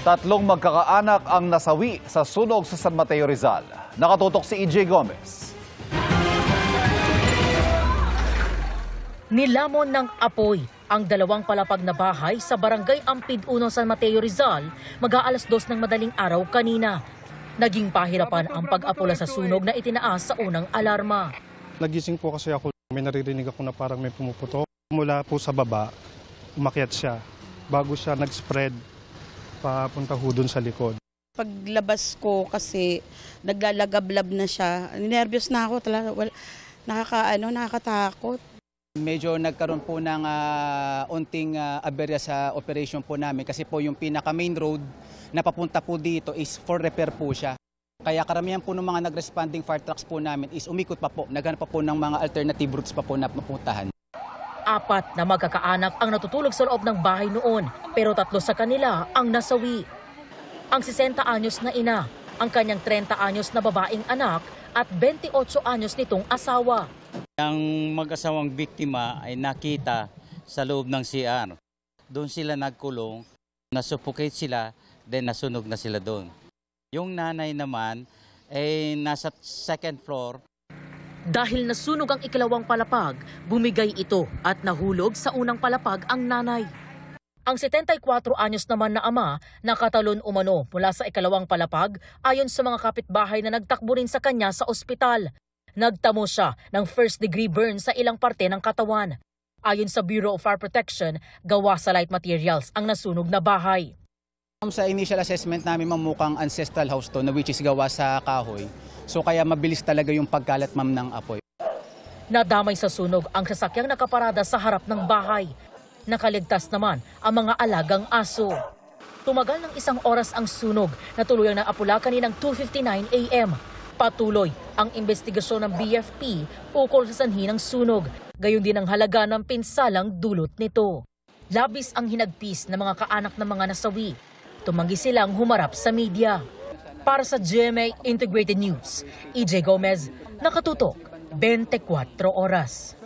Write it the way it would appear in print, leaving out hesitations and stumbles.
Tatlong magkakaanak ang nasawi sa sunog sa San Mateo, Rizal. Nakatutok si EJ Gomez. Nilamon ng apoy ang dalawang palapag na bahay sa barangay Ampid 1, San Mateo, Rizal, mag-aalas 2 ng madaling araw kanina. Naging pahirapan ang pag-apula sa sunog na itinaas sa unang alarma. Nagising po kasi ako, may naririnig ako na parang may pumuputok. Mula po sa baba, umakyat siya. Bago siya nag-spread, papunta ho dun sa likod. Paglabas ko kasi naglalagablab na siya. Nervyos na ako talaga. Nakakatakot. Medyo nagkaroon po ng unting aberya sa operation po namin kasi po yung pinaka main road na papunta po dito is for repair po siya. Kaya karamihan po ng mga nag-responding fire trucks po namin is umikot pa po, naghanap pa po ng mga alternative routes pa po na mapuntahan. 4 na magkakaanak ang natutulog sa loob ng bahay noon, pero 3 sa kanila ang nasawi. Ang 60 anyos na ina, ang kanyang 30 anyos na babaeng anak at 28 anyos nitong asawa. Ang mag-asawang biktima ay nakita sa loob ng CR. Doon sila nagkulong, nasuffocate sila, then nasunog na sila doon. Yung nanay naman ay nasa second floor. Dahil nasunog ang ikalawang palapag, bumigay ito at nahulog sa unang palapag ang nanay. Ang 74 anyos naman na ama nakatalon umano mula sa ikalawang palapag ayon sa mga kapitbahay na nagtakbo rin sa kanya sa ospital. Nagtamo siya ng first-degree burn sa ilang parte ng katawan. Ayon sa Bureau of Fire Protection, gawa sa light materials ang nasunog na bahay. Sa initial assessment namin mamukang ancestral house to na which is gawa sa kahoy. So kaya mabilis talaga yung pagkalat ng apoy. Nadamay sa sunog ang sasakyang nakaparada sa harap ng bahay. Nakaligtas naman ang mga alagang aso. Tumagal ng 1 oras ang sunog na tuluyang naapula kaninang 2:59 a.m. Patuloy ang investigasyon ng BFP ukol sa sanhi ng sunog. Gayon din ang halaga ng pinsalang dulot nito. Labis ang hinagpis ng mga kaanak ng mga nasawi. Tumanggi silang humarap sa media. Para sa GMA Integrated News, EJ Gomez, nakatutok, 24 oras.